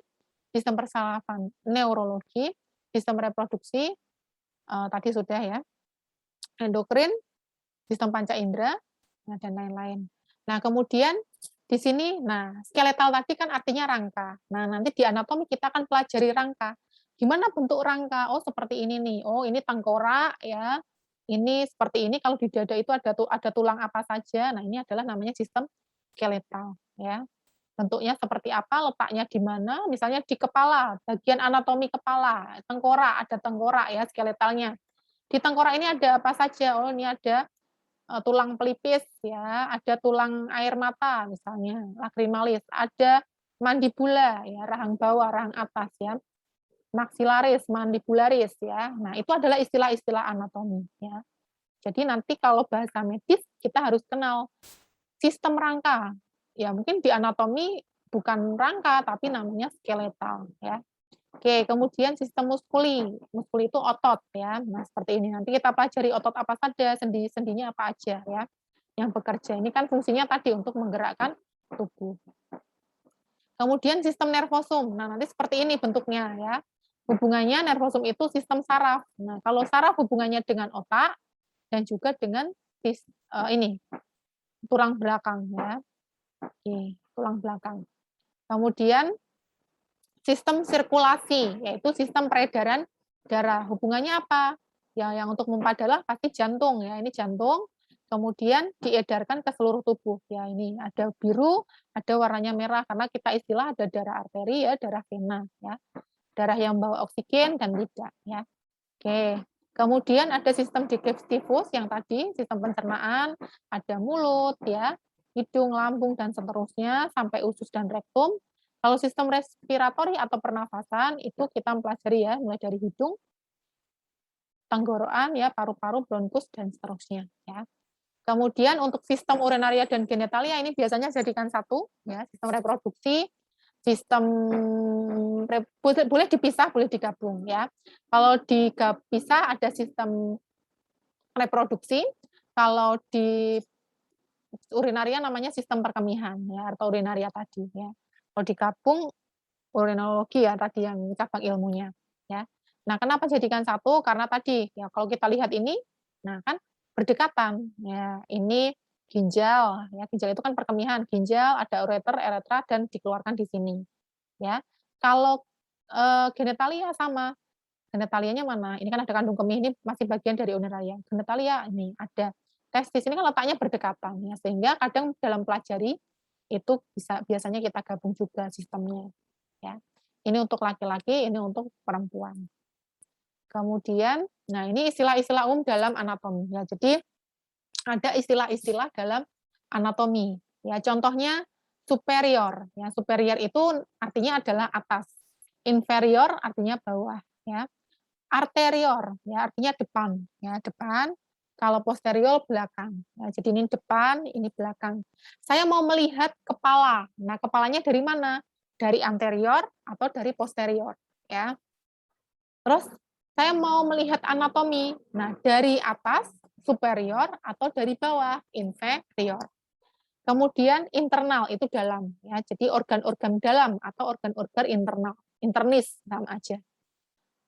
sistem persarafan neurologi, sistem reproduksi tadi sudah ya, endokrin, sistem panca indera, dan lain-lain. Nah, kemudian di sini, nah, skeletal tadi kan artinya rangka. Nah, nanti di anatomi kita akan pelajari rangka. Gimana bentuk rangka? Oh, seperti ini nih. Oh, ini tengkorak ya. Ini seperti ini kalau di dada itu ada tulang apa saja. Nah, ini adalah namanya sistem skeletal ya. Bentuknya seperti apa, letaknya di mana? Misalnya di kepala, bagian anatomi kepala, tengkorak, ada tengkorak ya skeletalnya. Di tengkorak ini ada apa saja? Oh, ini ada tulang pelipis ya, ada tulang air mata misalnya, lacrimalis, ada mandibula ya, rahang bawah, rahang atas ya, maxillaris, mandibularis ya. Nah, itu adalah istilah-istilah anatomi ya. Jadi nanti kalau bahasa medis kita harus kenal sistem rangka. Ya, mungkin di anatomi bukan rangka tapi namanya skeletal ya. Oke, kemudian sistem muskuli. Muskuli itu otot ya. Nah, seperti ini. Nanti kita pelajari otot apa saja, sendi-sendinya apa aja ya yang bekerja. Ini kan fungsinya tadi untuk menggerakkan tubuh. Kemudian sistem nervosum. Nah, nanti seperti ini bentuknya ya. Hubungannya nervosum itu sistem saraf. Nah, kalau saraf hubungannya dengan otak dan juga dengan ini tulang belakang ya. Oke, tulang belakang. Kemudian sistem sirkulasi, yaitu sistem peredaran darah. Hubungannya apa? Ya, yang untuk memompa darah pasti jantung ya. Ini jantung, kemudian diedarkan ke seluruh tubuh. Ya, ini ada biru, ada warnanya merah karena kita istilah ada darah arteri ya, darah vena ya. Darah yang membawa oksigen dan tidak ya. Oke. Kemudian ada sistem digestivus yang tadi, sistem pencernaan, ada mulut ya, hidung, lambung dan seterusnya sampai usus dan rektum. Kalau sistem respiratori atau pernafasan itu kita mempelajari ya, mulai dari hidung, tenggorokan ya, paru-paru, bronkus dan seterusnya ya. Kemudian untuk sistem urinaria dan genitalia ini biasanya jadikan satu ya, sistem reproduksi, sistem boleh dipisah, boleh digabung ya. Kalau dipisah ada sistem reproduksi, kalau di urinaria namanya sistem perkemihan ya atau urinaria tadi ya. Kalau digabung urinologi ya tadi yang cabang ilmunya ya. Nah, kenapa jadikan satu? Karena tadi ya kalau kita lihat ini, nah kan berdekatan ya. Ini ginjal ya, ginjal itu kan perkemihan, ginjal ada ureter, uretra dan dikeluarkan di sini ya. Kalau genitalia sama. Genitalianya mana? Ini kan ada kandung kemih, ini masih bagian dari urinaria. Genitalia ini ada testis, ini kan letaknya berdekatan ya, sehingga kadang dalam pelajari itu biasanya kita gabung juga sistemnya ya. Ini untuk laki-laki, ini untuk perempuan. Kemudian, nah ini istilah-istilah umum dalam anatomi ya. Jadi ada istilah-istilah dalam anatomi ya. Contohnya superior ya. Superior itu artinya adalah atas. Inferior artinya bawah ya. Arterior ya artinya depan ya, depan. Kalau posterior belakang. Nah, jadi ini depan, ini belakang. Saya mau melihat kepala. Nah, kepalanya dari mana? Dari anterior atau dari posterior ya. Terus saya mau melihat anatomi. Nah, dari atas superior atau dari bawah inferior. Kemudian internal itu dalam ya. Jadi organ-organ dalam atau organ-organ internal, internis sama aja.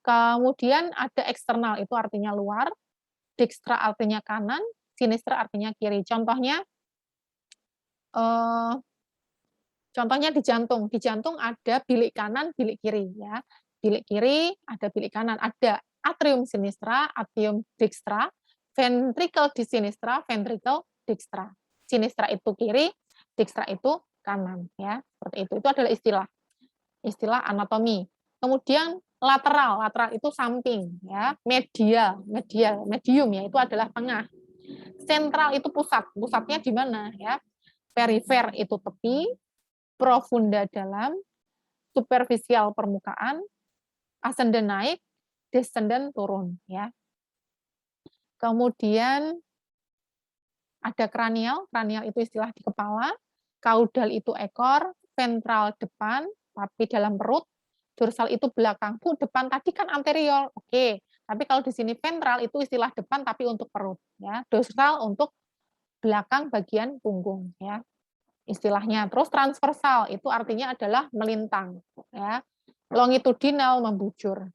Kemudian ada eksternal itu artinya luar, dextra artinya kanan, sinistra artinya kiri. Eh, contohnya di jantung. Di jantung ada bilik kanan, bilik kiri ya. Bilik kiri ada bilik kanan, ada atrium sinistra, atrium dextra, ventricle di sinistra, ventricle dextra. Sinistra itu kiri, dextra itu kanan ya. Seperti itu. Itu adalah istilah anatomi. Kemudian lateral, lateral itu samping ya. Medium ya itu adalah tengah. Sentral itu pusat, pusatnya di mana ya. Perifer itu tepi, profunda dalam, superficial permukaan, ascendent naik, descendant turun ya. Kemudian ada kranial, kranial itu istilah di kepala, kaudal itu ekor, ventral depan, tapi dalam perut, dorsal itu belakang. Bu, depan tadi kan anterior, oke. Tapi kalau di sini ventral itu istilah depan tapi untuk perut, ya. Dorsal untuk belakang bagian punggung, ya. Istilahnya. Terus transversal itu artinya adalah melintang, ya. Longitudinal membujur.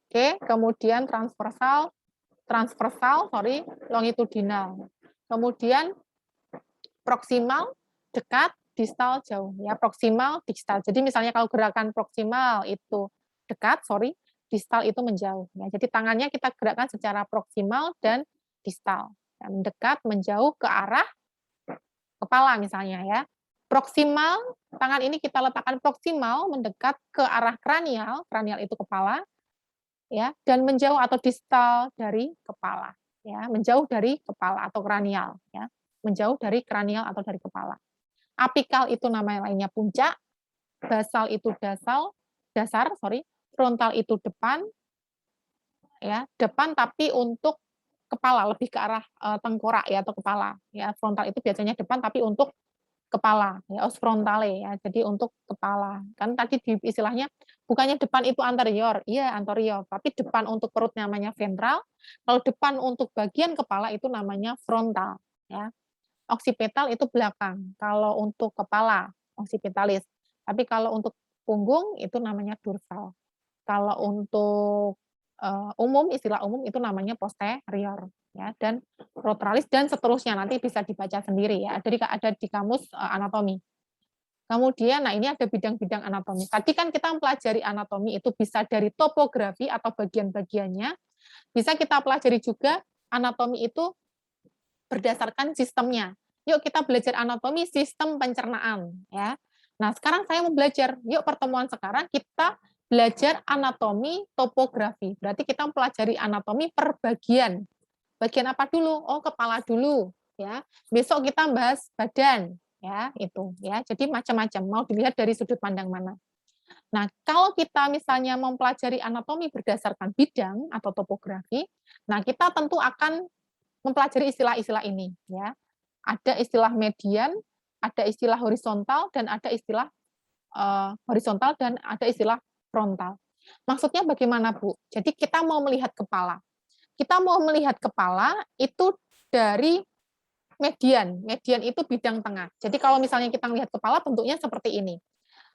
Oke, kemudian longitudinal. Kemudian proksimal, dekat, distal, jauh. Ya, proksimal, distal. Jadi misalnya kalau gerakan proksimal itu dekat, distal itu menjauh. Ya, jadi tangannya kita gerakkan secara proksimal dan distal. Ya, mendekat, menjauh ke arah kepala misalnya ya. Proksimal, tangan ini kita letakkan proksimal, mendekat ke arah kranial, kranial itu kepala, ya, dan menjauh atau distal dari kepala, ya, menjauh dari kepala atau kranial, ya, menjauh dari kranial atau dari kepala. Apikal itu nama lainnya puncak, basal itu dasar, frontal itu depan, ya, depan tapi untuk kepala lebih ke arah tengkorak ya atau kepala, ya, frontal itu biasanya depan tapi untuk kepala, ya, os frontale ya. Jadi untuk kepala. Kan tadi di istilahnya bukannya depan itu anterior, iya anterior, tapi depan untuk perut namanya ventral, kalau depan untuk bagian kepala itu namanya frontal, ya. Oksipital itu belakang, kalau untuk kepala oksipitalis. Tapi kalau untuk punggung itu namanya dorsal. Kalau untuk istilah umum itu namanya posterior, ya, dan rotralis dan seterusnya nanti bisa dibaca sendiri ya. Jadi ada di kamus anatomi. Kemudian, nah ini ada bidang-bidang anatomi. Tadi kan kita mempelajari anatomi itu bisa dari topografi atau bagian-bagiannya, bisa kita pelajari juga anatomi itu berdasarkan sistemnya. Yuk kita belajar anatomi sistem pencernaan ya. Nah, sekarang saya mau belajar. Yuk pertemuan sekarang kita belajar anatomi topografi. Berarti kita mempelajari anatomi per bagian. Bagian apa dulu? Oh, kepala dulu ya. Besok kita bahas badan ya, itu ya. Jadi macam-macam, mau dilihat dari sudut pandang mana. Nah, kalau kita misalnya mempelajari anatomi berdasarkan bidang atau topografi, nah kita tentu akan mempelajari istilah-istilah ini ya. Ada istilah median, ada istilah horizontal dan ada istilah horizontal dan ada istilah frontal. Maksudnya bagaimana, Bu? Jadi kita mau melihat kepala. Kita mau melihat kepala itu dari median. Median itu bidang tengah. Jadi kalau misalnya kita melihat kepala bentuknya seperti ini.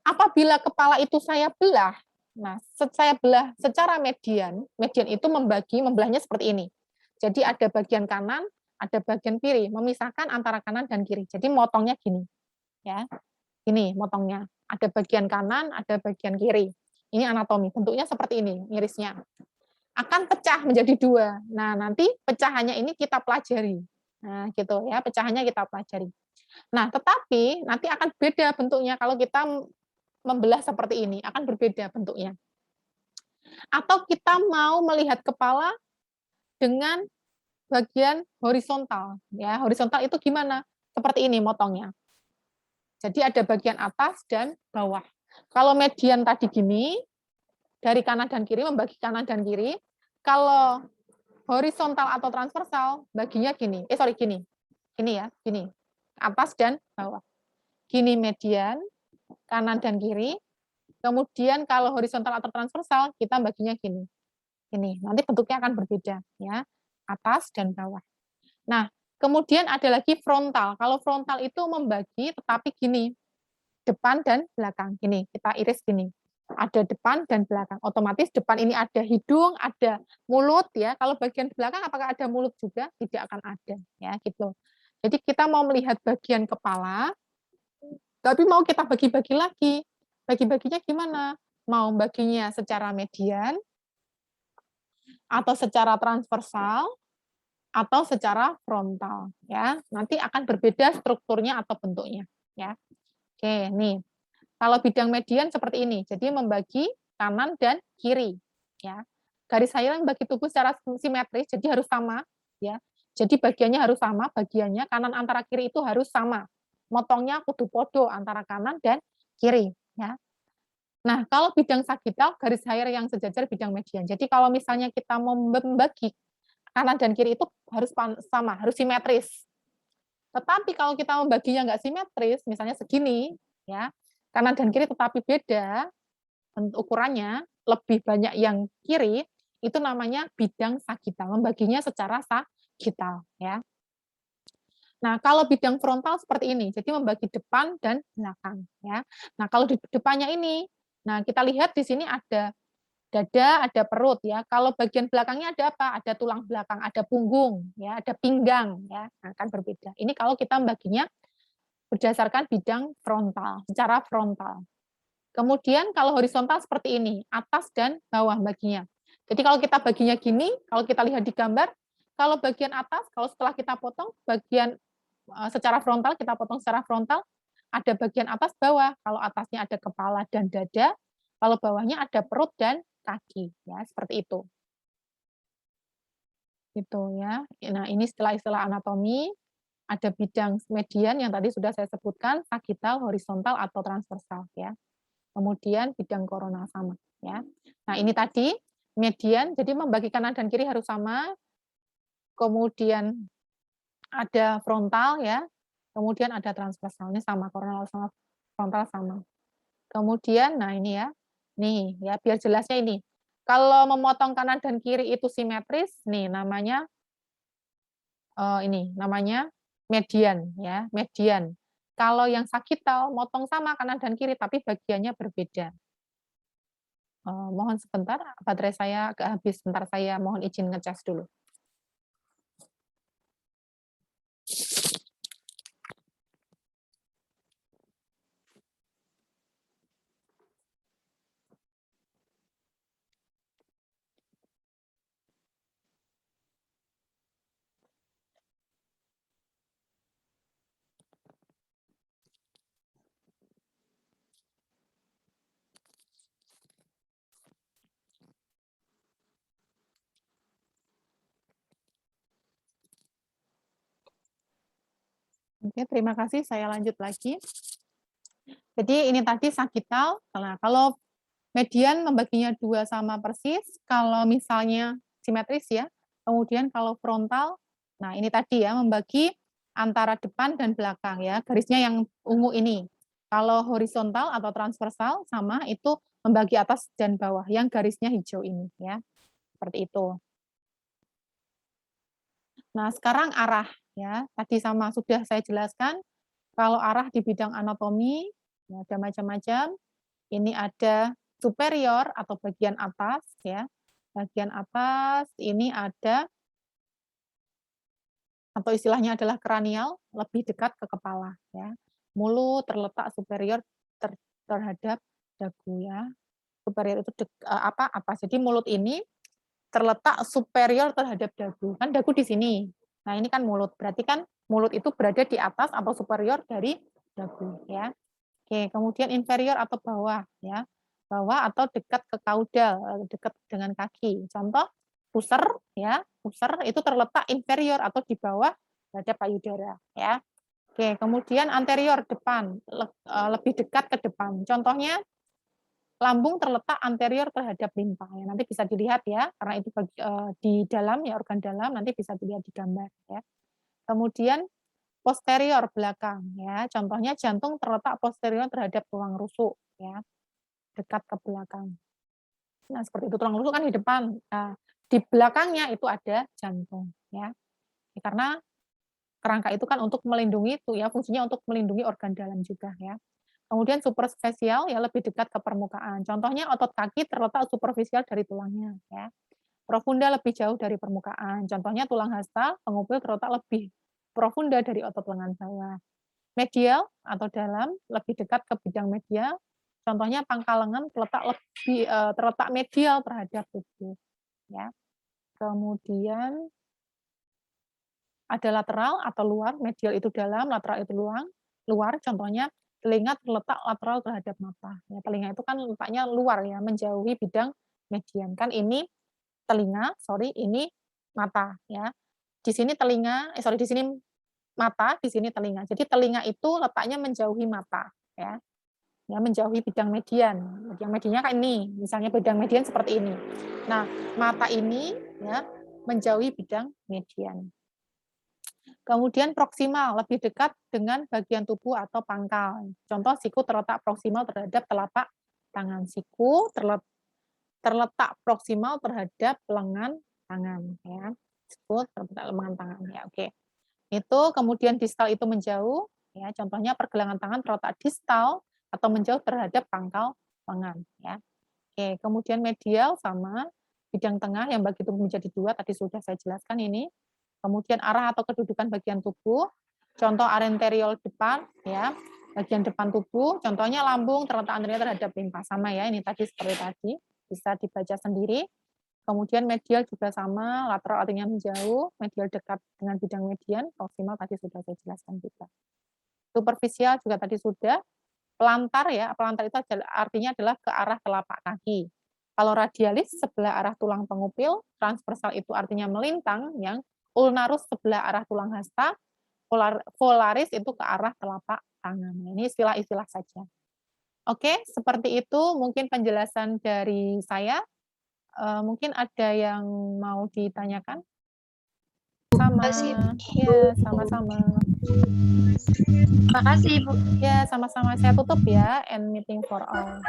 Apabila kepala itu saya belah, nah saya belah secara median, median itu membelahnya seperti ini. Jadi ada bagian kanan, ada bagian kiri, memisahkan antara kanan dan kiri. Jadi motongnya gini, ya. Ini motongnya. Ada bagian kanan, ada bagian kiri. Ini anatomi, bentuknya seperti ini, mirisnya. Akan pecah menjadi dua. Nah, nanti pecahannya ini kita pelajari. Nah, gitu ya, pecahannya kita pelajari. Nah, tetapi nanti akan beda bentuknya kalau kita membelah seperti ini, akan berbeda bentuknya. Atau kita mau melihat kepala dengan bagian horizontal, ya. Horizontal itu gimana? Seperti ini motongnya. Jadi ada bagian atas dan bawah. Kalau median tadi gini, dari kanan dan kiri membagi kanan dan kiri. Kalau horizontal atau transversal baginya gini. Gini. Gini ya, gini. Atas dan bawah. Gini median, kanan dan kiri. Kemudian kalau horizontal atau transversal kita baginya gini. Ini nanti bentuknya akan berbeda ya, atas dan bawah. Nah, kemudian ada lagi frontal. Kalau frontal itu membagi tetapi gini, depan dan belakang. Gini, kita iris gini. Ada depan dan belakang. Otomatis depan ini ada hidung, ada mulut ya. Kalau bagian belakang apakah ada mulut juga? Tidak akan ada ya, gitu. Jadi kita mau melihat bagian kepala, tapi mau kita bagi-bagi lagi. Bagi-baginya gimana? Mau baginya secara median, atau secara transversal, atau secara frontal. Ya, nanti akan berbeda strukturnya atau bentuknya. Ya, oke, nih. Kalau bidang median seperti ini, jadi membagi kanan dan kiri. Ya, garis hayalan bagi tubuh secara simetris, jadi harus sama. Ya, jadi bagiannya harus sama, bagiannya kanan antara kiri itu harus sama. Motongnya kudu podo antara kanan dan kiri. Ya, nah, kalau bidang sagital, garis hair yang sejajar bidang median. Jadi kalau misalnya kita mau membagi kanan dan kiri itu harus sama, harus simetris. Tetapi kalau kita membaginya nggak simetris, misalnya segini, ya kanan dan kiri tetapi beda ukurannya, lebih banyak yang kiri, itu namanya bidang sagital. Membaginya secara sagital, ya. Nah, kalau bidang frontal seperti ini, jadi membagi depan dan belakang, ya. Nah, kalau di depannya ini, nah kita lihat di sini ada dada, ada perut, ya. Kalau bagian belakangnya ada apa? Ada tulang belakang, ada punggung, ya, ada pinggang, ya. Nah, kan berbeda. Ini kalau kita membaginya berdasarkan bidang frontal, secara frontal. Kemudian kalau horizontal seperti ini, atas dan bawah baginya. Jadi kalau kita baginya gini, kalau kita lihat di gambar, kalau bagian atas, kalau setelah kita potong, bagian secara frontal, kita potong secara frontal, ada bagian atas bawah. Kalau atasnya ada kepala dan dada, kalau bawahnya ada perut dan kaki, ya seperti itu. Gitu ya. Nah, ini istilah-istilah anatomi, ada bidang median yang tadi sudah saya sebutkan, sagital, horizontal atau transversal ya. Kemudian bidang koronal sama ya. Nah, ini tadi median, jadi membagi kanan dan kiri harus sama. Kemudian ada frontal ya, Kemudian ada transversalnya sama, coronal sama frontal sama. Kemudian, nah ini ya, nih ya biar jelasnya ini. Kalau memotong kanan dan kiri itu simetris, nih namanya ini namanya median ya, median. Kalau yang sagital motong sama kanan dan kiri tapi bagiannya berbeda. Mohon sebentar, baterai saya agak habis, sebentar saya mohon izin ngecas dulu. Oke, terima kasih. Saya lanjut lagi. Jadi ini tadi sagital. Nah, kalau median membaginya 2 sama persis, kalau misalnya simetris ya. Kemudian kalau frontal, nah ini tadi ya, membagi antara depan dan belakang ya, garisnya yang ungu ini. Kalau horizontal atau transversal sama itu membagi atas dan bawah, yang garisnya hijau ini ya. Seperti itu. Nah, sekarang arah ya. Tadi sama sudah saya jelaskan, kalau arah di bidang anatomi ya, ada macam-macam. Ini ada superior atau bagian atas ya. Bagian atas ini ada atau istilahnya adalah kranial, lebih dekat ke kepala ya. Mulut terletak superior terhadap dagu ya. Superior itu apa? Jadi mulut ini terletak superior terhadap dagu. Kan dagu di sini. Nah, ini kan mulut. Berarti kan mulut itu berada di atas atau superior dari dagu ya. Oke, kemudian inferior atau bawah ya. Bawah atau dekat ke kaudal, dekat dengan kaki. Contoh pusar ya, pusar itu terletak inferior atau di bawah pada payudara ya. Oke, kemudian anterior depan, lebih dekat ke depan. Contohnya lambung terletak anterior terhadap limpa. Ya, nanti bisa dilihat ya, karena itu di dalam ya, organ dalam, nanti bisa dilihat di gambar ya. Kemudian posterior belakang ya. Contohnya jantung terletak posterior terhadap tulang rusuk ya, dekat ke belakang. Nah, seperti itu, tulang rusuk kan di depan. Nah, di belakangnya itu ada jantung ya. Karena kerangka itu kan untuk melindungi itu ya, fungsinya untuk melindungi organ dalam juga ya. Kemudian superficial ya, lebih dekat ke permukaan. Contohnya otot kaki terletak superficial dari tulangnya ya. Profunda lebih jauh dari permukaan. Contohnya tulang hasta, pengupil terletak lebih profunda dari otot lengan bawah. Medial atau dalam lebih dekat ke bidang medial. Contohnya pangkal lengan terletak medial terhadap tubuh ya. Kemudian ada lateral atau luar, medial itu dalam, lateral itu luar. Contohnya telinga terletak lateral terhadap mata. Ya, telinga itu kan letaknya luar ya, menjauhi bidang median. Kan ini telinga, ini mata ya. Di sini telinga, di sini mata, di sini telinga. Jadi telinga itu letaknya menjauhi mata ya. Ya, menjauhi bidang median. Bidang mediannya kan ini, misalnya bidang median seperti ini. Nah, mata ini ya menjauhi bidang median. Kemudian proksimal, lebih dekat dengan bagian tubuh atau pangkal. Contoh siku terletak proksimal terhadap telapak tangan. Siku terletak proksimal terhadap lengan tangan ya. Siku terletak lengan tangan ya. Oke. Itu kemudian distal itu menjauh ya. Contohnya pergelangan tangan terletak distal atau menjauh terhadap pangkal lengan ya. Oke, kemudian medial sama bidang tengah yang bagi tubuh menjadi dua tadi sudah saya jelaskan ini. Kemudian arah atau kedudukan bagian tubuh. Contoh arenteriol depan ya, bagian depan tubuh. Contohnya lambung terletak anterior terhadap limpa sama ya. Ini tadi seperti tadi bisa dibaca sendiri. Kemudian medial juga sama, lateral artinya menjauh, medial dekat dengan bidang median, proksimal tadi sudah saya jelaskan juga. Superficial juga tadi sudah. Pelantar ya, pelantar itu artinya adalah ke arah telapak kaki. Kalau radialis sebelah arah tulang pengupil, transversal itu artinya melintang, yang ulnarus sebelah arah tulang hasta, volaris itu ke arah telapak tangan. Ini istilah-istilah saja. Oke, seperti itu mungkin penjelasan dari saya. Mungkin ada yang mau ditanyakan? Sama. Makasih, Iya, sama-sama. makasih Ibu. Ya, sama-sama. Saya tutup ya, end meeting for all.